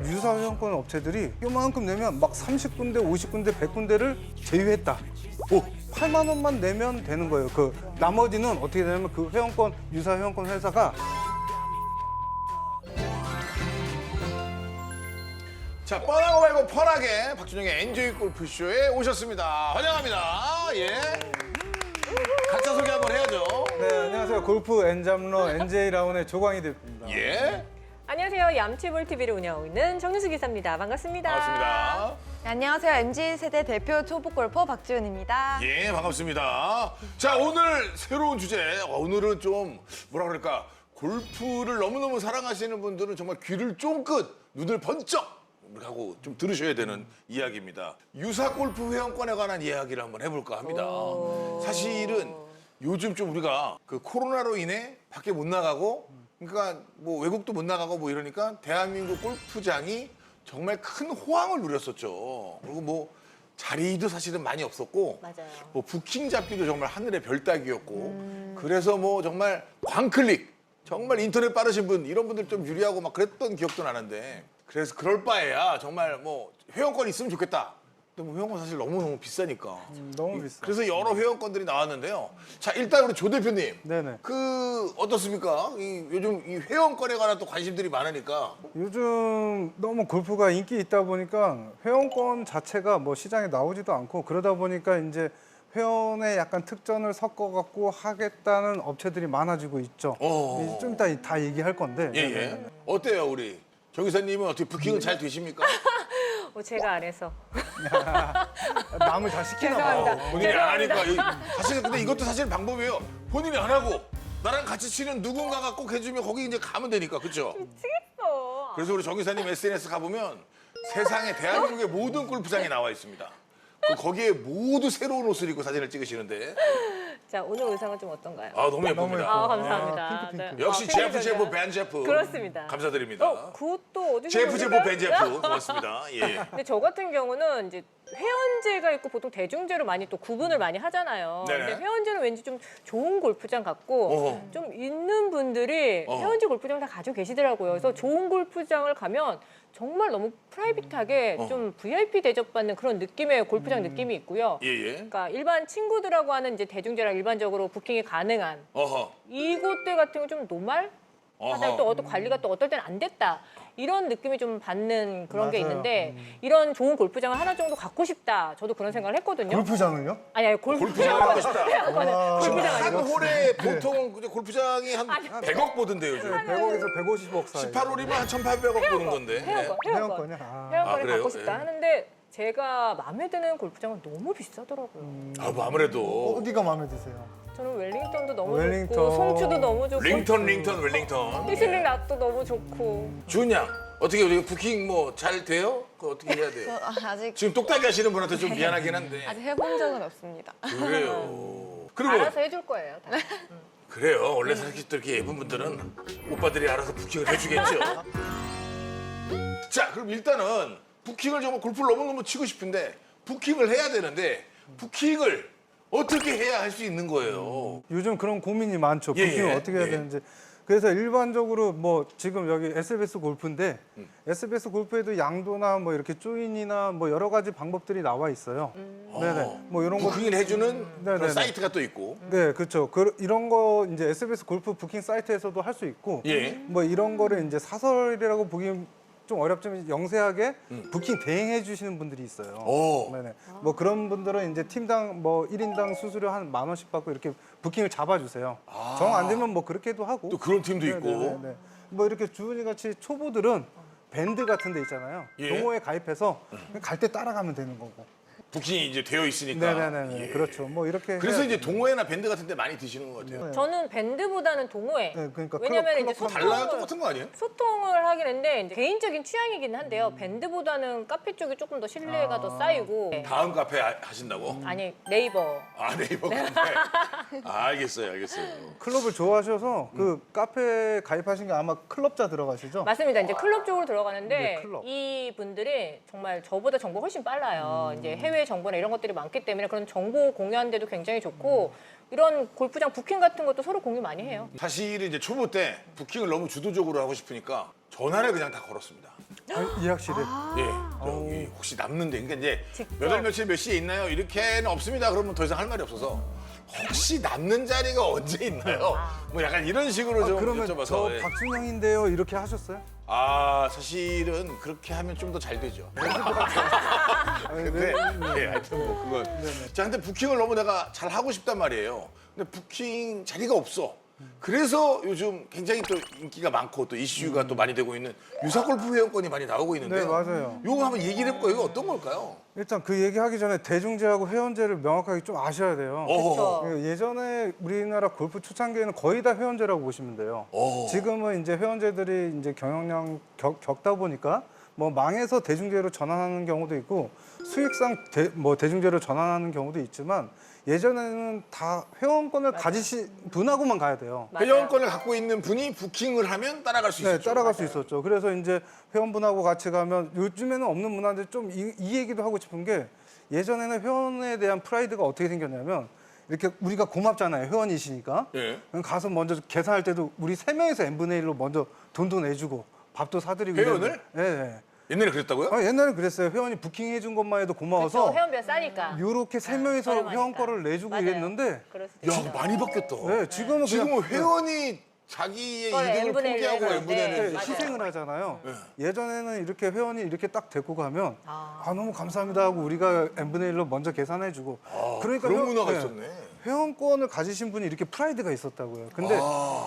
유사 회원권 업체들이 요만큼 내면 막 30군데, 50군데, 100군데를 제휴했다. 오, 8만 원만 내면 되는 거예요. 그 나머지는 어떻게 되냐면 그 회원권, 유사 회원권 회사가 자, 뻔하고 말고 편하게 박준영의 엔조이 골프쇼에 오셨습니다. 환영합니다. 예. 각자 소개 한번 해야죠. 네, 안녕하세요. 골프 엔잡러 NJ 라운의 조광희 대표입니다. 예. 안녕하세요. 얌치볼 TV를 운영하고 있는 정윤수 기사입니다. 반갑습니다. 반갑습니다. 네, 안녕하세요. MZ세대 대표 초보 골퍼 박지훈입니다. 예, 반갑습니다. 자, 오늘 새로운 주제. 오늘은 좀 뭐라 그럴까. 골프를 너무너무 사랑하시는 분들은 정말 귀를 쫑긋, 눈을 번쩍 하고 좀 들으셔야 되는 이야기입니다. 유사 골프 회원권에 관한 이야기를 한번 해볼까 합니다. 사실은 요즘 좀 우리가 그 코로나로 인해 밖에 못 나가고 그러니까 뭐 외국도 못 나가고 뭐 이러니까 대한민국 골프장이 정말 큰 호황을 누렸었죠. 그리고 뭐 자리도 사실은 많이 없었고 맞아요. 뭐 부킹 잡기도 정말 하늘의 별 따기였고 그래서 뭐 정말 광클릭 정말 인터넷 빠르신 분 이런 분들 좀 유리하고 막 그랬던 기억도 나는데 그래서 그럴 바에야 정말 뭐 회원권 있으면 좋겠다. 근데 뭐 회원권 사실 너무너무 비싸니까. 너무 비싸요. 그래서 여러 회원권들이 나왔는데요. 자, 일단 우리 조 대표님. 네네. 그 어떻습니까? 요즘 이 회원권에 관한 또 관심들이 많으니까. 요즘 너무 골프가 인기 있다 보니까 회원권 자체가 뭐 시장에 나오지도 않고 그러다 보니까 이제 회원의 약간 특전을 섞어갖고 하겠다는 업체들이 많아지고 있죠. 이제 좀 이따 다 얘기할 건데. 예, 예. 어때요, 우리? 정 기사님은 어떻게 부킹은 잘 되십니까? 제가 안 해서. 남을 다 시키나 봐요. 죄송합니다. 본인이 안 죄송합니다. 하니까. 사실 근데 이것도 사실 방법이에요. 본인이 안 하고 나랑 같이 치는 누군가가 꼭 해주면 거기 이제 가면 되니까, 그렇죠? 미치겠어. 그래서 우리 정 기사님 SNS 가보면 세상에 대한민국의 모든 골프장이 나와 있습니다. 거기에 모두 새로운 옷을 입고 사진을 찍으시는데 자, 오늘 의상은 좀 어떤가요? 아 너무 예쁩니다. 아, 감사합니다. 아, 핑크. 역시 네. 제프 핑크색이요. 제프 벤 제프 그렇습니다. 감사드립니다. 그것도 어디서 제프 제프 보실까요? 벤 제프 고맙습니다. 예. 근데 저 같은 경우는 이제 회원제가 있고 보통 대중제로 많이 또 구분을 많이 하잖아요. 네네. 근데 회원제는 왠지 좀 좋은 골프장 같고 어허. 좀 있는 분들이 어허. 회원제 골프장 다 가지고 계시더라고요. 그래서 좋은 골프장을 가면 정말 너무 프라이빗하게 좀 VIP 대접받는 그런 느낌의 골프장 느낌이 있고요. 예예. 그러니까 일반 친구들하고 하는 이제 대중제랑 일반적으로 부킹이 가능한 어허. 이곳들 같은 경우 좀 노말 하다 어허. 또 어떤 관리가 또 어떨 때는 안 됐다 이런 느낌이 좀 받는 그런 게 맞아요. 있는데 이런 좋은 골프장을 하나 정도 갖고 싶다 저도 그런 생각을 했거든요. 골프장을요? 아니 골프장을 갖고 싶다. 회원권은 지금 골프장 한 아니고 홀에 보통 이제 골프장이 한 100억 보던데 요즘. 100억에서 150억 사이. 18홀이면 한 1,800억 보는 건데. 회원권 회원권이야. 아. 회원권을 그래요? 갖고 싶다 예. 하는데 제가 마음에 드는 골프장은 너무 비싸더라고요. 아, 뭐 아무래도 어디가 마음에 드세요? 저는 웰링턴도 너무 웰링턴. 좋고 송추도 너무 좋고 링턴 웰링턴. 히슬링 낫도 너무 좋고 준양 어떻게 우리 부킹 뭐 잘 돼요? 그 어떻게 해야 돼요? 아직 지금 똑딱이 하시는 분한테 좀 미안하긴 한데. 해본 적은 없습니다. 그래요. 그리고 알아서 해줄 거예요. 다. 그래요. 원래 사실 또 이렇게 예쁜 분들은 오빠들이 알아서 부킹을 해주겠죠. 자, 그럼 일단은 부킹을 정말 골프를 너무너무 치고 싶은데 부킹을 해야 되는데 부킹을 어떻게 해야 할 수 있는 거예요? 요즘 그런 고민이 많죠. 예, 부킹을 예, 어떻게 해야 예. 되는지. 그래서 일반적으로 뭐 지금 여기 SBS 골프인데 SBS 골프에도 양도나 뭐 이렇게 조인이나 뭐 여러 가지 방법들이 나와 있어요. 네네. 뭐 이런 거. 부킹을 해주는 그런 네네네. 사이트가 또 있고. 네, 그렇죠. 이런 거 이제 SBS 골프 부킹 사이트에서도 할 수 있고, 예. 뭐 이런 거를 이제 사설이라고 보기 좀 어렵지만 영세하게 부킹 대행해 주시는 분들이 있어요. 오. 네네. 뭐 그런 분들은 이제 팀당 뭐 1인당 수수료 한 10,000원씩 받고 이렇게 부킹을 잡아주세요. 정 안 되면 뭐 그렇게도 하고. 또 그런 팀도 있고. 네네네. 뭐 이렇게 주은이 같이 초보들은 밴드 같은 데 있잖아요. 예. 동호회 가입해서 갈 때 따라가면 되는 거고. 부킹이 이제 되어 있으니까. 네네네. 예. 그렇죠. 뭐 이렇게. 그래서 해야 이제 돼요. 동호회나 밴드 같은 데 많이 드시는 것 같아요. 네. 저는 밴드보다는 동호회. 네, 그러니까 왜냐면 이제 클럽 달라요? 소통을 똑같은 거 아니에요? 소통을 하긴 했는데 이제 개인적인 취향이긴 한데요. 밴드보다는 카페 쪽이 조금 더 신뢰가 더 쌓이고. 다음 카페 하신다고? 아니 네이버. 아, 네이버 카페. 아, 알겠어요. 클럽을 좋아하셔서 그 카페 가입하신 게 아마 클럽자 들어가시죠? 맞습니다. 이제 클럽 쪽으로 들어가는데 네, 클럽. 이 분들이 정말 저보다 정보가 훨씬 빨라요. 이제 해외 정보나 이런 것들이 많기 때문에 그런 정보 공유하는데도 굉장히 좋고 이런 골프장 부킹 같은 것도 서로 공유 많이 해요. 사실은 이제 초보 때 부킹을 너무 주도적으로 하고 싶으니까 전화를 그냥 다 걸었습니다. 예약실에. 예, 여기 혹시 남는데, 그러니까 이제 직접. 몇 월 며칠 몇 시에 있나요? 이렇게는 없습니다. 그러면 더 이상 할 말이 없어서 혹시 남는 자리가 언제 있나요? 뭐 약간 이런 식으로 좀 그러면 여쭤봐서. 저 예. 박준영인데요 이렇게 하셨어요? 아, 사실은 그렇게 하면 좀 더 잘 되죠. 근데 예, 하여튼 뭐 그건. 자, 근데 부킹을 너무 내가 잘 하고 싶단 말이에요. 근데 부킹 자리가 없어. 그래서 요즘 굉장히 또 인기가 많고 또 이슈가 또 많이 되고 있는 유사골프 회원권이 많이 나오고 있는데. 네, 맞아요. 요거 한번 얘기를 해볼까요? 이거 어떤 걸까요? 일단 그 얘기하기 전에 대중제하고 회원제를 명확하게 좀 아셔야 돼요. 어허. 그렇죠. 예전에 우리나라 골프 초창기에는 거의 다 회원제라고 보시면 돼요. 어. 지금은 이제 회원제들이 이제 경영량 겪다 보니까 뭐 망해서 대중제로 전환하는 경우도 있고 수익상 대중제로 전환하는 경우도 있지만 예전에는 다 회원권을 가지신 분하고만 가야 돼요. 맞아요. 회원권을 갖고 있는 분이 부킹을 하면 따라갈 수 네, 있었죠. 따라갈 수 있었죠. 그래서 이제 회원분하고 같이 가면 요즘에는 없는 문화인데 좀 이 얘기도 하고 싶은 게 예전에는 회원에 대한 프라이드가 어떻게 생겼냐면 이렇게 우리가 고맙잖아요. 회원이시니까. 예. 그럼 가서 먼저 계산할 때도 우리 세 명이서 n분의 1로 먼저 돈도 내주고 밥도 사드리고. 회원을? 네, 네. 옛날에 그랬다고요? 옛날엔 그랬어요. 회원이 부킹해 준 것만 해도 고마워서 그렇죠. 회원비가 싸니까. 요렇게 세 명이서 저렴하니까. 회원권을 내주고 맞아요. 이랬는데 그럴 수도 야, 있죠. 많이 바뀌었다. 네, 지금은 지금은 그냥 회원이 자기의 그걸 이득을 n분의 일로 포기하고 해서, n분의 네, 1을 맞아요. 희생을 하잖아요. 네. 예전에는 이렇게 회원이 이렇게 딱 데리고 가면 너무 감사합니다 하고 우리가 n분의 1로 먼저 계산해주고 그런 문화가 있었네. 회원권을 가지신 분이 이렇게 프라이드가 있었다고요. 근데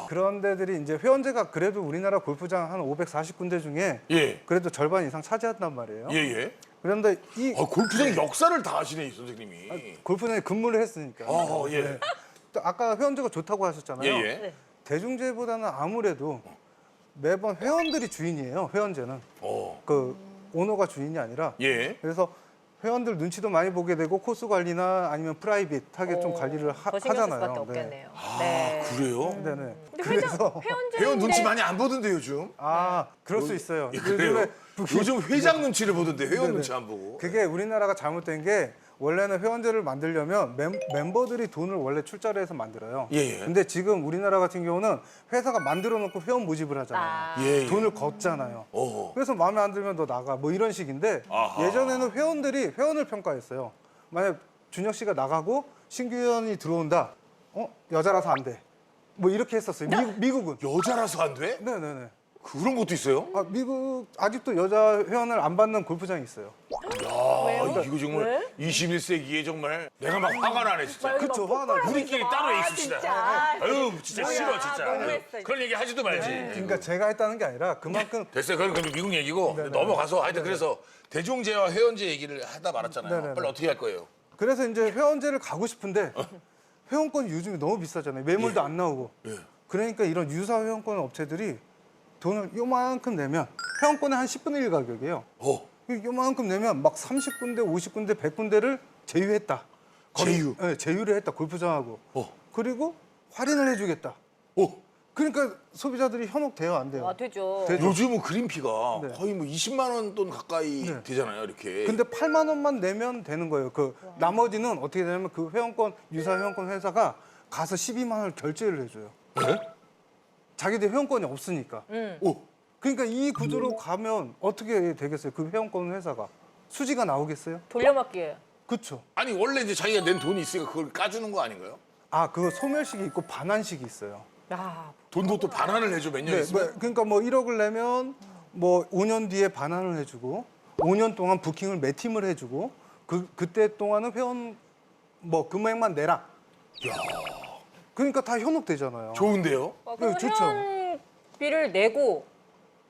그런 데들이 이제 회원제가 그래도 우리나라 골프장 한 540군데 중에 예. 그래도 절반 이상 차지한단 말이에요. 예, 예. 그런데 이 골프장 역사를 다 아시네, 이 선생님이. 골프장에 근무를 했으니까. 예. 또 아까 회원제가 좋다고 하셨잖아요. 예, 예. 네. 대중제보다는 아무래도 매번 회원들이 주인이에요. 회원제는 어. 그 오너가 주인이 아니라. 예. 그래서 회원들 눈치도 많이 보게 되고 코스 관리나 아니면 프라이빗하게 좀 관리를 더 신경 쓸 하잖아요. 수밖에 없겠네요. 아, 네. 그래요? 네네. 근데 그래서 회원제 회원 눈치 많이 안 보던데, 요즘. 그럴 수 있어요. 예, 그래요? 요즘 회장 눈치를 보던데, 회원 네네. 눈치 안 보고. 그게 우리나라가 잘못된 게 원래는 회원제를 만들려면 멤버들이 돈을 원래 출자를 해서 만들어요. 예, 예. 근데 지금 우리나라 같은 경우는 회사가 만들어 놓고 회원 모집을 하잖아요. 아. 예, 예. 돈을 걷잖아요. 어허. 그래서 마음에 안 들면 너 나가 뭐 이런 식인데 아하. 예전에는 회원들이 회원을 평가했어요. 만약 준혁 씨가 나가고 신규 회원이 들어온다. 여자라서 안 돼. 뭐 이렇게 했었어요. 미국은. 여자라서 안 돼? 네네네. 그런 것도 있어요? 미국 아직도 여자 회원을 안 받는 골프장이 있어요. 야, 이거 정말 왜? 21세기에 정말 내가 막 화가 나네, 진짜. 그쵸, 화가 나죠. 우리끼리 따로 있읍시다. 진짜. 아유, 진짜 뭐야, 싫어, 진짜. 너무했어, 아유, 그런 얘기 하지도 말지. 그러니까 제가 했다는 게 아니라 그만큼 됐어요. 그건 미국 얘기고 넘어가서 하여튼 그래서 대중제와 회원제 얘기를 하다 말았잖아요. 네네네. 빨리 어떻게 할 거예요? 그래서 이제 회원제를 가고 싶은데 회원권이 요즘에 너무 비싸잖아요. 매물도 안 나오고. 예. 그러니까 이런 유사 회원권 업체들이 돈을 요만큼 내면 회원권의 한 10분의 1 가격이에요. 요만큼 내면 막 30군데, 50군데, 100군데를 제휴했다. 제휴? 네, 제휴를 했다. 골프장하고. 어. 그리고 할인을 해주겠다. 그러니까 소비자들이 현혹돼요, 안 돼요? 되죠. 되죠. 요즘은 그린피가 네. 거의 뭐 20만 원 돈 가까이 네. 되잖아요, 이렇게. 근데 8만 원만 내면 되는 거예요. 그 나머지는 어떻게 되냐면 그 회원권 유사 회원권 회사가 가서 12만 원을 결제를 해줘요. 네? 자기들 회원권이 없으니까. 오, 그러니까 이 구조로 가면 어떻게 되겠어요? 그 회원권 회사가 수지가 나오겠어요? 돌려막기예요. 그렇죠. 아니 원래 이제 자기가 낸 돈이 있으니까 그걸 까주는 거 아닌가요? 그 소멸식이 있고 반환식이 있어요. 야, 돈도 또 반환을 해줘 몇 년 네, 있으면. 그러니까 뭐 1억을 내면 뭐 5년 뒤에 반환을 해주고 5년 동안 부킹을 몇 팀을 해주고 그때 동안은 회원 뭐 금액만 내라. 그러니까 다 현혹되잖아요. 좋은데요? 그럼 좋죠. 회원비를 내고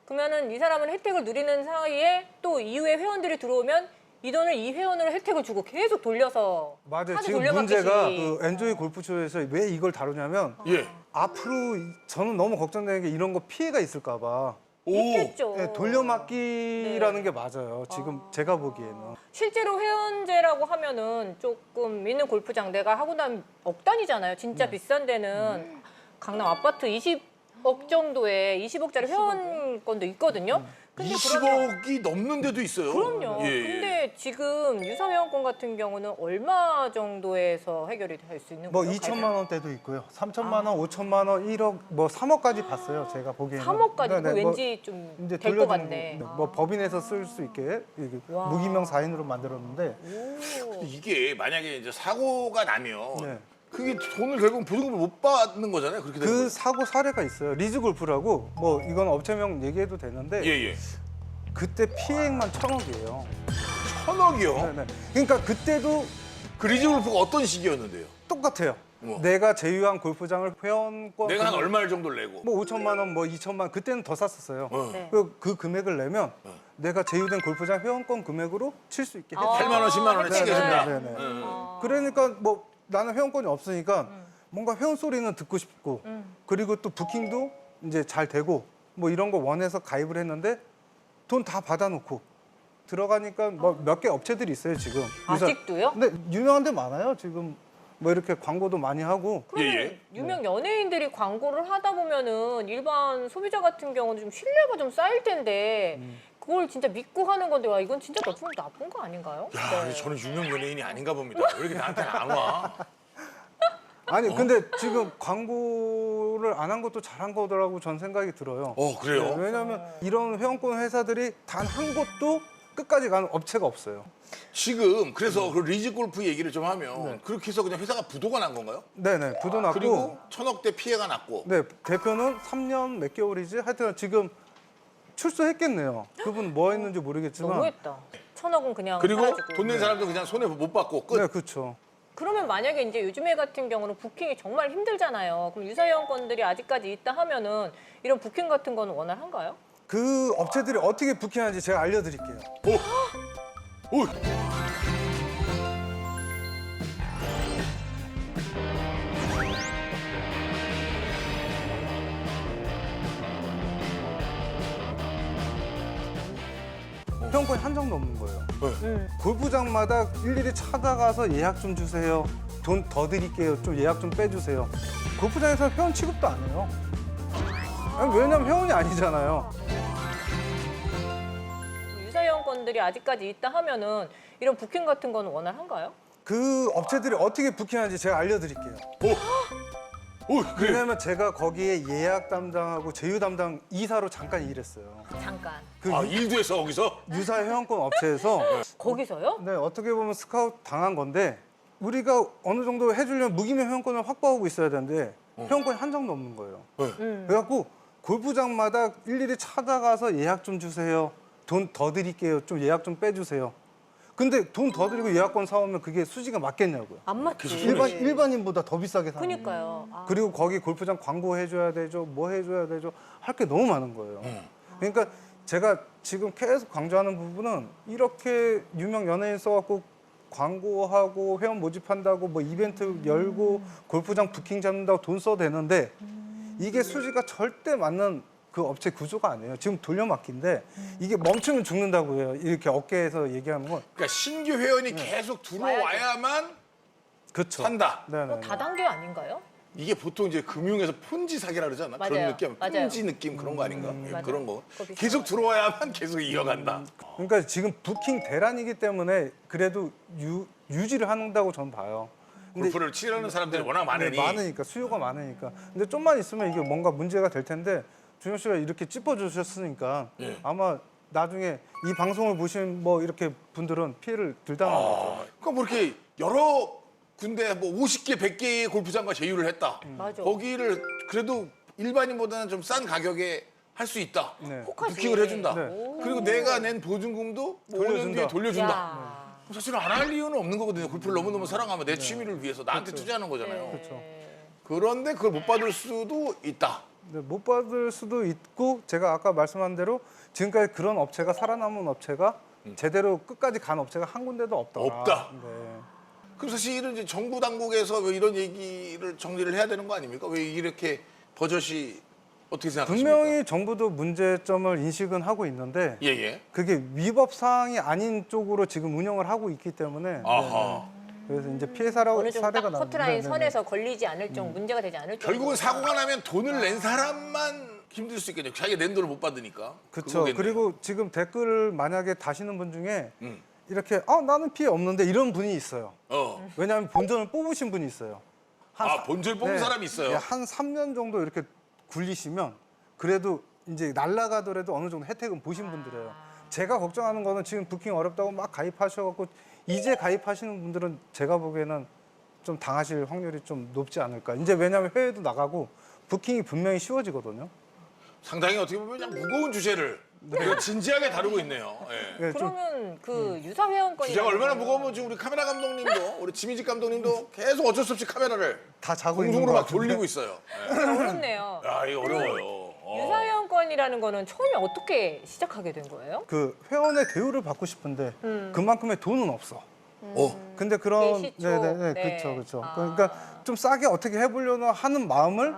그러면은 이 사람은 혜택을 누리는 사이에 또 이후에 회원들이 들어오면 이 돈을 이 회원으로 혜택을 주고 계속 돌려서 맞아요. 하드 지금 돌려막기식. 문제가 그 엔조이 골프쇼에서 왜 이걸 다루냐면 예. 앞으로 저는 너무 걱정되는 게 이런 거 피해가 있을까 봐. 있겠죠. 네, 돌려막기라는 게 맞아요. 지금 제가 보기에는. 실제로 회원제라고 하면은 조금 있는 골프장 내가 하고 나면 억 단위잖아요. 진짜 비싼 데는 강남 아파트 20억 정도의 20억짜리 회원권도 있거든요. 근데 20억이 넘는 데도 있어요. 그럼요. 예, 예. 근데 지금 유사회원권 같은 경우는 얼마 정도에서 해결이 될 수 있는 뭐 거예요? 2천만 원대도 있고요. 3천만 원, 5천만 원, 1억, 뭐 3억까지 봤어요. 제가 보기에는. 3억까지 네, 네, 그 뭐 왠지 좀 이제 될 것 돌려주는 같네. 거, 뭐 법인에서 쓸 수 있게 이게 와. 무기명 사인으로 만들었는데 오. 이게 만약에 이제 사고가 나면 네. 그게 돈을 결국 보증금을 못 받는 거잖아요. 그렇게 되는 그 거예요. 사고 사례가 있어요. 리즈 골프라고 뭐 이건 업체명 얘기해도 되는데 예, 예. 그때 피해액만 1,000억이에요. 1,000억이요? 네. 그러니까 그때도 그 리즈 골프가 어떤 시기였는데요? 똑같아요. 뭐. 내가 제휴한 골프장을 회원권 내가 한 얼마 정도를 내고. 뭐 5천만 원, 뭐 2천만 원 그때는 더 쌌었어요. 네. 그 금액을 내면 내가 제휴된 골프장 회원권 금액으로 칠 수 있게 아. 했죠. 8만 원, 10만 원에 네, 챙겨준다. 네, 네, 네. 아. 그러니까 뭐 나는 회원권이 없으니까 뭔가 회원 소리는 듣고 싶고 그리고 또 부킹도 이제 잘 되고 뭐 이런 거 원해서 가입을 했는데 돈 다 받아놓고 들어가니까 뭐 몇 개 업체들이 있어요 지금. 아직도요? 근데 유명한 데 많아요 지금. 뭐 이렇게 광고도 많이 하고. 그러면 예, 예. 유명 연예인들이 광고를 하다 보면은 일반 소비자 같은 경우는 좀 신뢰가 좀 쌓일 텐데 그걸 진짜 믿고 하는 건데 와 이건 진짜 나쁜 거 아닌가요? 야, 네. 저는 유명 연예인이 아닌가 봅니다. 왜 이렇게 나한테는 안 와? 아니 근데 지금 광고를 안 한 것도 잘한 거더라고 전 생각이 들어요. 그래요? 왜냐하면 이런 회원권 회사들이 단 한 곳도 끝까지 가는 업체가 없어요. 지금 그래서 그 리즈 골프 얘기를 좀 하면 그렇게 해서 그냥 회사가 부도가 난 건가요? 네네 부도 났고 그리고 1,000억대 피해가 났고. 네 대표는 3년 몇 개월이지 하여튼 지금 출소했겠네요. 그분 뭐 했는지 모르겠지만. 너무했다. 1,000억은 그냥 그리고 사라지고. 돈 낸 사람도 그냥 손해 못 받고 끝. 네 그렇죠. 그러면 만약에 이제 요즘에 같은 경우는 부킹이 정말 힘들잖아요. 그럼 유사회원권들이 아직까지 있다 하면은 이런 부킹 같은 거는 원활한가요? 그 업체들이 어떻게 부킹하는지 제가 알려드릴게요. 오, 회원권이 한정도 없는 거예요. 네. 골프장마다 일일이 찾아가서 예약 좀 주세요. 돈 더 드릴게요. 좀 예약 좀 빼주세요. 골프장에서 회원 취급도 안 해요. 아니, 왜냐면 회원이 아니잖아요. 유사회원권들이 아직까지 있다 하면은 이런 부킹 같은 거는 원활한가요? 그 업체들이 어떻게 부킹하는지 제가 알려드릴게요. 오, 그래. 왜냐면 제가 거기에 예약 담당하고 제휴 담당 이사로 잠깐 일했어요. 잠깐. 그 일도 했어 거기서? 유사 회원권 업체에서 거기서요? 네, 어떻게 보면 스카우트 당한 건데 우리가 어느 정도 해주려면 무기명 회원권을 확보하고 있어야 되는데 회원권이 한정도 없는 거예요. 그래갖고 골프장마다 일일이 찾아가서 예약 좀 주세요. 돈 더 드릴게요. 좀 예약 좀 빼주세요. 근데 돈 더 드리고 예약권 사오면 그게 수지가 맞겠냐고요. 안 맞지. 일반인보다 더 비싸게 사는 거예요. 그니까요. 아. 그리고 거기 골프장 광고 해줘야 되죠. 뭐 해줘야 되죠. 할 게 너무 많은 거예요. 그러니까 제가 지금 계속 강조하는 부분은 이렇게 유명 연예인 써갖고 광고하고 회원 모집한다고 뭐 이벤트 열고 골프장 부킹 잡는다고 돈 써도 되는데 이게 수지가 절대 맞는 그 업체 구조가 아니에요. 지금 돌려막기인데 이게 멈추면 죽는다고 해요. 이렇게 어깨에서 얘기하는 건. 그러니까 신규 회원이 계속 들어와야만 그렇죠. 산다. 네네. 다단계 아닌가요? 이게 보통 이제 금융에서 폰지 사기라 그러지 않나? 그런 맞아요. 느낌, 맞아요. 폰지 느낌 그런 거 아닌가? 맞아요. 그런 거. 그거 비슷한 계속 거 들어와야만 계속 이어간다. 그러니까 지금 부킹 대란이기 때문에 그래도 유지를 한다고 저는 봐요. 근데 골프를 치려는 사람들이 워낙 많으니. 네, 많으니까 수요가 많으니까. 근데 좀만 있으면 이게 뭔가 문제가 될 텐데 준영 씨가 이렇게 짚어주셨으니까 예. 아마 나중에 이 방송을 보신 뭐 이렇게 분들은 피해를 덜 당하는 거죠. 그러니까 뭐 이렇게 여러 군데 뭐 50개, 100개의 골프장과 제휴를 했다. 맞아. 거기를 그래도 일반인보다는 좀 싼 가격에 할 수 있다. 네. 혹하지. 부킹을 해준다. 네. 그리고 내가 낸 보증금도 뭐 5년 돌려준다. 뒤에 돌려준다. 야. 사실 안 할 이유는 없는 거거든요. 골프를 너무너무 사랑하면 내 취미를 위해서 나한테 투자하는 거잖아요. 그렇죠. 그런데 그걸 못 받을 수도 있다. 네, 못 받을 수도 있고 제가 아까 말씀한 대로 지금까지 그런 업체가 살아남은 업체가 제대로 끝까지 간 업체가 한 군데도 없더라. 없다. 네. 그럼 사실은 이제 정부 당국에서 왜 이런 얘기를 정리를 해야 되는 거 아닙니까? 왜 이렇게 버젓이 어떻게 생각하십니까? 분명히 정부도 문제점을 인식은 하고 있는데 예예. 그게 위법 사항이 아닌 쪽으로 지금 운영을 하고 있기 때문에 아하. 그래서 이제 피해 사례가 어느 정도 딱 나왔는데 커트라인 선에서 걸리지 않을 정도 문제가 되지 않을 정도. 결국은 사고가 나면 돈을 낸 사람만 힘들 수 있겠네요. 자기가 낸 돈을 못 받으니까. 그렇죠. 그거겠네요. 그리고 지금 댓글을 만약에 다시는 분 중에 음. 이렇게 나는 피해 없는데 이런 분이 있어요. 왜냐하면 본전을 뽑으신 분이 있어요. 본전 뽑은 사람이 있어요. 네, 한 3년 정도 이렇게 굴리시면 그래도 이제 날라가더라도 어느 정도 혜택은 보신 분들이에요. 제가 걱정하는 거는 지금 부킹 어렵다고 막 가입하셔갖고 이제 가입하시는 분들은 제가 보기에는 좀 당하실 확률이 좀 높지 않을까. 이제 왜냐하면 해외도 나가고 부킹이 분명히 쉬워지거든요. 상당히 어떻게 보면 그냥 무거운 주제를 우리가 진지하게 다루고 있네요. 예. 예, 좀 그러면 그 유사 회원권이 주제가 얼마나 무거우면 지금 우리 카메라 감독님도 우리 지미집 감독님도 계속 어쩔 수 없이 카메라를 다 자고 있는 공중으로 것 막 같은데. 돌리고 있어요. 예. 어렵네요. 야, 이거 어려워요. 유사 회원권이라는 거는 처음에 어떻게 시작하게 된 거예요? 그 회원의 대우를 받고 싶은데 그만큼의 돈은 없어. 근데 그런 시초. 네네네 네. 그렇죠 그렇죠. 아. 그러니까 좀 싸게 어떻게 해보려는 하는 마음을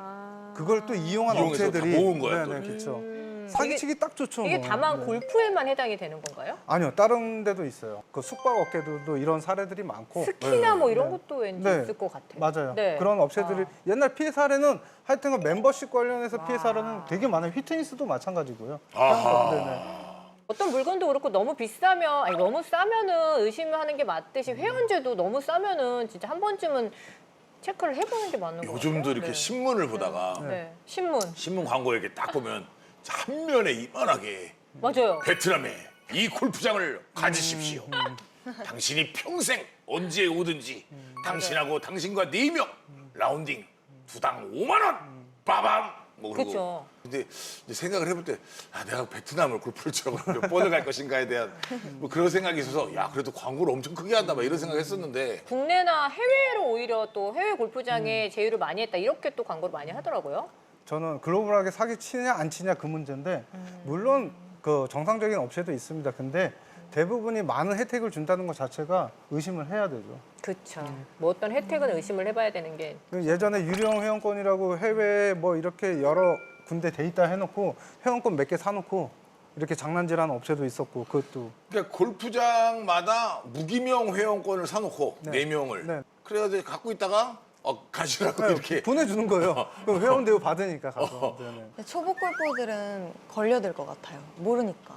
그걸 또 이용한 이용해서 업체들이 다 모은 거야, 또. 네네 그렇죠. 사기치기 딱 좋죠. 이게 뭐. 다만 네. 골프에만 해당이 되는 건가요? 아니요 다른 데도 있어요. 그 숙박 업계들도 이런 사례들이 많고. 스키나 뭐 이런 네. 것도 왠지 네. 있을 것 같아요. 맞아요. 네. 그런 업체들이 옛날 피해 사례는 하여튼 멤버십 관련해서 피해 와. 사례는 되게 많아요. 휘트니스도 마찬가지고요. 아하. 네네. 어떤 물건도 그렇고 너무 비싸면 아니 너무 싸면은 의심하는 게 맞듯이 회원제도 너무 싸면은 진짜 한 번쯤은 체크를 해보는 게 맞는 거 요즘도 같아요. 이렇게 네. 신문을 보다가 네. 신문 신문 광고에 이렇게 딱 보면 한 면에 이만하게 맞아요. 베트남에 이 골프장을 가지십시오. 당신이 평생 언제 오든지 당신하고 당신과 4명 라운딩 두당 5만 원 빠밤 뭐 그러고. 그쵸. 근데 이제 생각을 해볼 때 내가 베트남을 골프를 쳐서 몇 번을 갈 것인가에 대한 뭐 그런 생각이 있어서 야 그래도 광고를 엄청 크게 한다 막 이런 생각했었는데 국내나 해외로 오히려 또 해외 골프장에 제휴를 많이 했다 이렇게 또 광고를 많이 하더라고요. 저는 글로벌하게 사기 치냐 안 치냐 그 문제인데 물론 그 정상적인 업체도 있습니다. 근데 대부분이 많은 혜택을 준다는 것 자체가 의심을 해야 되죠. 그렇죠. 뭐 어떤 혜택은 의심을 해봐야 되는 게 그 예전에 유령 회원권이라고 해외에 뭐 이렇게 여러 군데 돼 있다 해놓고 회원권 몇 개 사놓고 이렇게 장난질하는 업체도 있었고 그것도 그러니까 골프장마다 무기명 회원권을 사놓고 네. 4명을 네. 그래가지고 갖고 있다가 가시라고 이렇게 보내주는 거예요. 그럼 회원 대우 받으니까 가서. 네네. 근데 초보 골퍼들은 걸려들 것 같아요. 모르니까.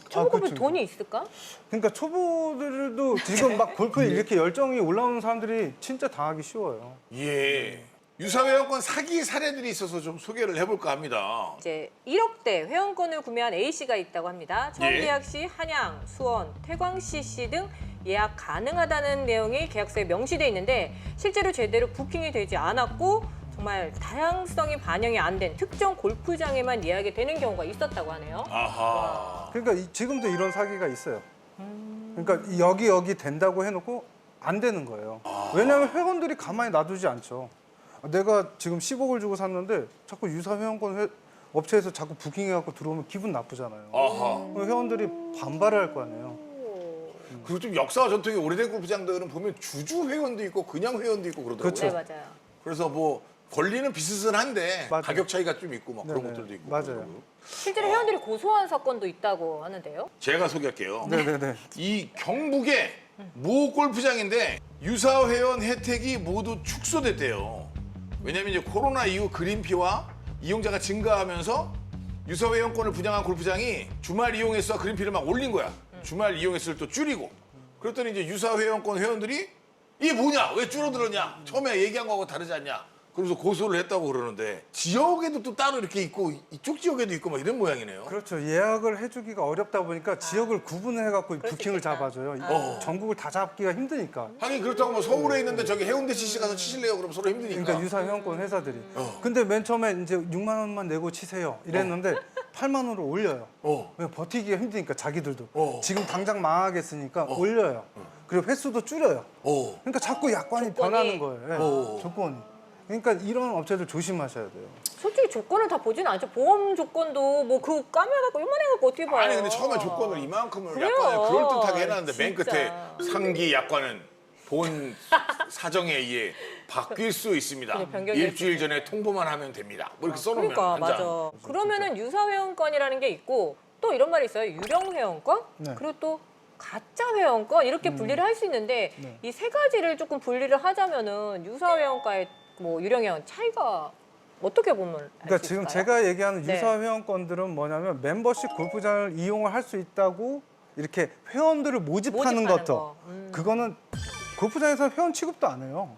초보 골프 그쵸. 돈이 있을까? 그러니까 초보들도 지금 막 골프에 이렇게 열정이 올라오는 사람들이 진짜 당하기 쉬워요. 예. 유사회원권 사기 사례들이 있어서 좀 소개를 해볼까 합니다. 이제 1억대 회원권을 구매한 A 씨가 있다고 합니다. 처음 예. 계약 시 한양, 수원, 태광 CC 등 예약 가능하다는 내용이 계약서에 명시돼 있는데 실제로 제대로 부킹이 되지 않았고 정말 다양성이 반영이 안 된 특정 골프장에만 예약이 되는 경우가 있었다고 하네요. 아하. 그러니까 지금도 이런 사기가 있어요. 그러니까 여기 된다고 해놓고 안 되는 거예요. 왜냐하면 회원들이 가만히 놔두지 않죠. 내가 지금 10억을 주고 샀는데 자꾸 유사 회원권 업체에서 자꾸 부킹해갖고 들어오면 기분 나쁘잖아요. 아하. 회원들이 반발을 할 거 아니에요. 그리고 좀 역사와 전통이 오래된 골프장들은 보면 주주 회원도 있고 그냥 회원도 있고 그러더라고요. 그렇죠. 네, 맞아요. 그래서 뭐 권리는 비슷한데 맞아요. 가격 차이가 좀 있고 막 그런 네네. 것들도 있고. 맞아요. 그러더라고요. 실제로 회원들이 고소한 사건도 있다고 하는데요. 제가 소개할게요. 네네네. 이 경북의 모 골프장인데 유사 회원 혜택이 모두 축소됐대요. 왜냐면 이제 코로나 이후 그린피와 이용자가 증가하면서 유사 회원권을 분양한 골프장이 주말 이용 횟수와 그린피를 막 올린 거야. 주말 이용 횟수를 또 줄이고. 그랬더니 이제 유사 회원권 회원들이 이게 뭐냐? 왜 줄어들었냐? 처음에 얘기한 거하고 다르지 않냐? 그러면서 고소를 했다고 그러는데 지역에도 또 따로 이렇게 있고 이쪽 지역에도 있고 막 이런 모양이네요. 그렇죠. 예약을 해주기가 어렵다 보니까 지역을 구분해갖고 그럴 수 부킹을 있겠다. 잡아줘요. 전국을 다 잡기가 힘드니까. 하긴 그렇다고 뭐 서울에 있는데 저기 해운대 CC 가서 치실래요? 그럼 서로 힘드니까. 그러니까 유사 회원권 회사들이. 근데 맨 처음에 이제 6만 원만 내고 치세요. 이랬는데 8만 원으로 올려요. 왜 버티기가 힘드니까 자기들도. 지금 당장 망하겠으니까 올려요. 그리고 횟수도 줄여요. 그러니까 자꾸 약관이 조건이. 변하는 거예요. 예, 조건이. 그러니까 이런 업체들 조심하셔야 돼요. 솔직히 조건을 다 보진 않죠. 보험 조건도 뭐 그 까매갖고 요만해갖고 어떻게 봐요. 아니 근데 처음에 조건을 이만큼을 그래요. 약관을 그럴듯하게 해놨는데 맨 진짜. 끝에 상기 약관은 본 사정에 의해 바뀔 수 있습니다. 그래, 변경될 일주일 전에 통보만 하면 됩니다. 뭐 이렇게 써놓으면 그러니까 한 맞아. 장. 그러면은 유사 회원권이라는 게 있고 또 이런 말이 있어요. 유령 회원권 네. 그리고 또 가짜 회원권 이렇게 분리를 할 수 있는데 이 세 가지를 조금 분리를 하자면은 유사 회원과의 뭐 유령 회원 차이가 어떻게 보면 알 수 그러니까 있을까요? 지금 제가 얘기하는 네. 유사 회원권들은 뭐냐면 멤버십 골프장을 이용을 할 수 있다고 이렇게 회원들을 모집하는 모집하는 것도 거. 그거는 골프장에서 회원 취급도 안 해요.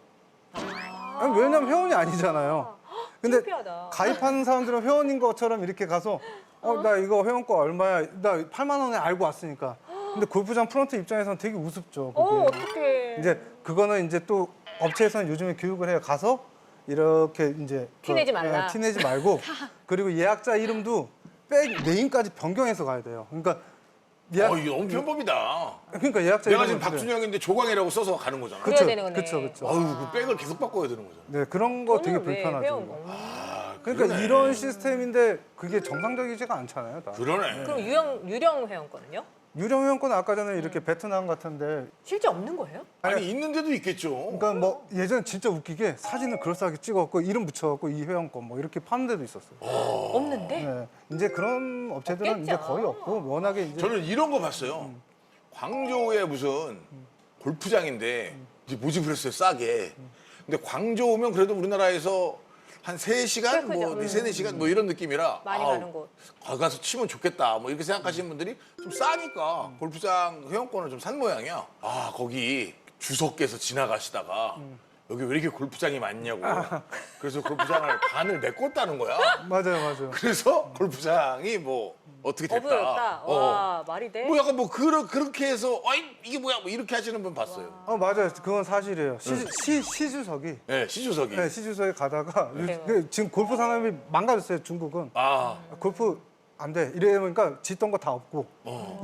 아니, 왜냐면 회원이 아니잖아요. 근데 창피하다. 가입하는 사람들은 회원인 것처럼 이렇게 가서 나 이거 회원권 얼마야? 나 8만 원에 알고 왔으니까. 근데 골프장 프런트 입장에서는 되게 우습죠. 그게. 어떡해. 이제 그거는 이제 또 업체에서는 요즘에 교육을 해요. 가서 이렇게 이제 티내지 말라. 티내지 말고 그리고 예약자 이름도 네임까지 변경해서 가야 돼요. 그러니까 예약 이거 너무 편법이다. 그러니까 예약자 내가 이름을 지금 박준영인데 조광이라고 써서 가는 거잖아. 그래야 되는 거네. 그렇죠. 아유, 그 백을 계속 바꿔야 되는 거잖아. 네, 그런 거 되게 저는 왜 불편하죠. 회원권? 그러니까 그러네. 이런 시스템인데 그게 정상적이지가 않잖아요. 다. 그러네. 그럼 유령 회원권은요? 유령 회원권 아까 전에 이렇게 베트남 같은데 실제 없는 거예요? 아니, 있는데도 있겠죠. 그러니까 뭐 예전 진짜 웃기게 사진을 그럴싸하게 찍어갖고 이름 붙여갖고 이 회원권 뭐 이렇게 파는 데도 있었어요. 없는데? 네. 이제 그런 업체들은 없겠죠. 이제 거의 없고 워낙에 이제 저는 이런 거 봤어요. 광저우에 무슨 골프장인데 이제 모집을 했어요, 싸게. 근데 광저우 오면 그래도 우리나라에서 한 3시간, 꽤 크죠. 뭐 3-4시간 뭐 이런 느낌이라 많이 가는 곳. 거기 가서 치면 좋겠다 뭐 이렇게 생각하시는 분들이 좀 싸니까 골프장 회원권을 좀 산 모양이야. 아, 거기 주석께서 지나가시다가 여기 왜 이렇게 골프장이 많냐고. 그래서 골프장을 반을 메꿨다는 거야. 맞아요. 그래서 골프장이 뭐 어떻게 됐다. 없어졌다. 와, 말이 돼? 뭐 약간 뭐 그렇게 해서 이게 뭐야 뭐 이렇게 하시는 분 봤어요. 맞아요. 그건 사실이에요. 시주석이 네, 시주석이. 네, 시주석에 가다가 네. 지금 골프 산업이 망가졌어요. 중국은 아, 골프 안 돼. 이러니까 짓던 거 다 없고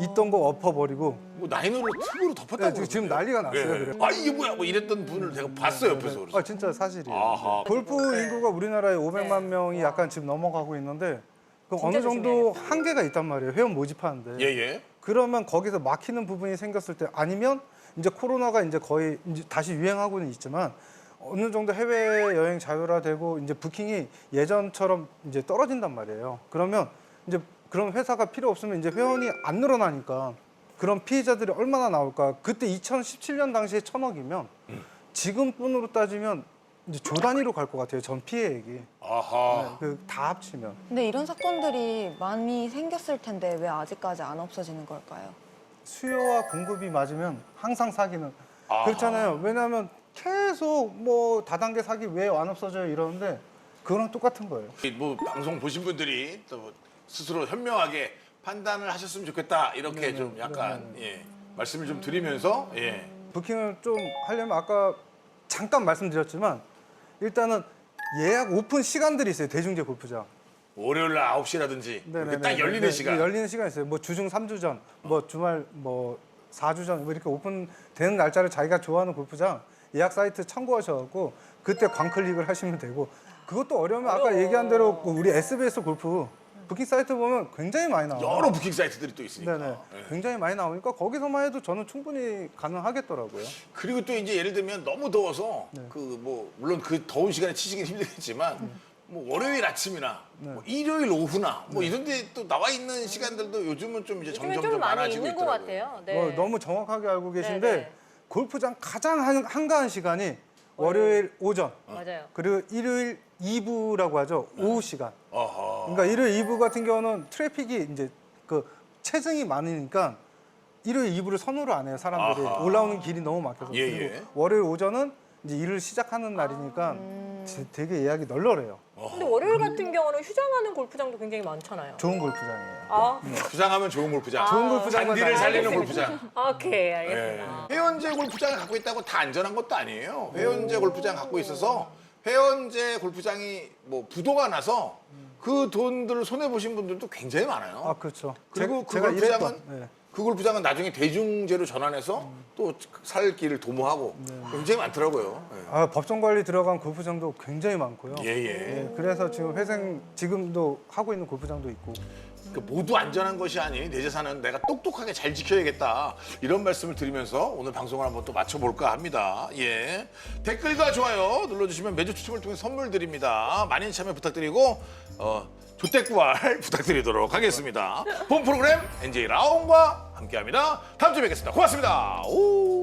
있던 거 엎어버리고 뭐 나인으로 팁으로 덮었다고. 네, 지금 그러던데. 난리가 났어요. 네. 그래요. 아, 이게 뭐야 뭐 이랬던 분을 내가 봤어요 옆에서. 그래서. 진짜 사실이에요. 아하. 골프 인구가 우리나라에 500만 네. 명이 약간 지금 넘어가고 있는데 그 진짜 어느 정도 조심해야겠다. 한계가 있단 말이에요. 회원 모집하는데. 예. 그러면 거기서 막히는 부분이 생겼을 때 아니면 이제 코로나가 이제 거의 이제 다시 유행하고는 있지만 어느 정도 해외 여행 자율화되고 이제 부킹이 예전처럼 이제 떨어진단 말이에요. 그러면 이제 그런 회사가 필요 없으면 이제 회원이 안 늘어나니까 그런 피해자들이 얼마나 나올까? 그때 2017년 당시에 1,000억이면 지금 돈으로 따지면 이제 조 단위로 갈 것 같아요. 전 피해액이 아하. 그 다 합치면. 근데 이런 사건들이 많이 생겼을 텐데 왜 아직까지 안 없어지는 걸까요? 수요와 공급이 맞으면 항상 사기는 아하. 그렇잖아요. 왜냐하면 계속 뭐 다단계 사기 왜 안 없어져요 이러는데 그거랑 똑같은 거예요. 뭐 방송 보신 분들이 또 스스로 현명하게 판단을 하셨으면 좋겠다 이렇게 좀 약간 예, 말씀을 좀 드리면서 예. 부킹을 좀 하려면 아까 잠깐 말씀드렸지만 일단은 예약 오픈 시간들이 있어요. 대중제 골프장. 월요일 날 9시라든지 이렇게 딱 열리는 시간. 열리는 시간 있어요. 뭐 주중 3주 전, 뭐 주말 뭐 4주 전, 뭐 이렇게 오픈되는 날짜를 자기가 좋아하는 골프장 예약 사이트 참고하셔갖고 그때 광클릭을 하시면 되고 그것도 어려우면 아까 얘기한 대로 우리 SBS 골프 부킹 사이트 보면 굉장히 많이 나와요. 여러 부킹 사이트들이 또 있으니까. 네네. 예. 굉장히 많이 나오니까 거기서만 해도 저는 충분히 가능하겠더라고요. 그리고 또 이제 예를 들면 너무 더워서 네. 그 뭐 물론 그 더운 시간에 치시긴 힘들겠지만 뭐 월요일 아침이나 뭐 일요일 오후나 뭐 이런 데 또 나와 있는 시간들도 요즘은 좀 이제 요즘엔 점점 좀 많이 많아지고 있는 것 있더라고요. 같아요. 네. 너무 정확하게 알고 계신데 네네. 골프장 가장 한가한 시간이 월요일 오전 맞아요. 그리고 일요일 2부라고 하죠. 오후 시간. 아하. 그러니까 일요일 2부 같은 경우는 트래픽이 이제 그 체증이 많으니까 일요일 2부를 선호를 안 해요. 사람들이 아하. 올라오는 길이 너무 막혀서. 예, 그리고 예. 월요일 오전은 이제 일을 시작하는 날이니까 되게 예약이 널널해요. 근데 월요일 같은 경우는 휴장하는 골프장도 굉장히 많잖아요. 좋은 골프장이에요. 아, 부장하면 좋은 골프장. 좋은 골프장만 잔디를 살리는 알겠습니다. 골프장. 오케이, 예. 알겠습니다. 회원제 골프장을 갖고 있다고 다 안전한 것도 아니에요. 회원제 골프장 갖고 있어서 회원제 골프장이 뭐 부도가 나서 그 돈들을 손해 보신 분들도 굉장히 많아요. 아 그렇죠. 그리고 그 제가 골프장은 일했던, 네. 그 골프장은 나중에 대중제로 전환해서 또 살 길을 도모하고 굉장히 많더라고요. 법정 관리 들어간 골프장도 굉장히 많고요. 예. 예, 그래서 지금 지금도 하고 있는 골프장도 있고. 그 모두 안전한 것이 아닌 내 재산은 내가 똑똑하게 잘 지켜야겠다 이런 말씀을 드리면서 오늘 방송을 한번 또 맞춰볼까 합니다. 예, 댓글과 좋아요 눌러주시면 매주 추첨을 통해 선물 드립니다. 많이 참여 부탁드리고 조태구알 부탁드리도록 하겠습니다. 본 프로그램 NJ 라온과 함께합니다. 다음 주에 뵙겠습니다. 고맙습니다. 오.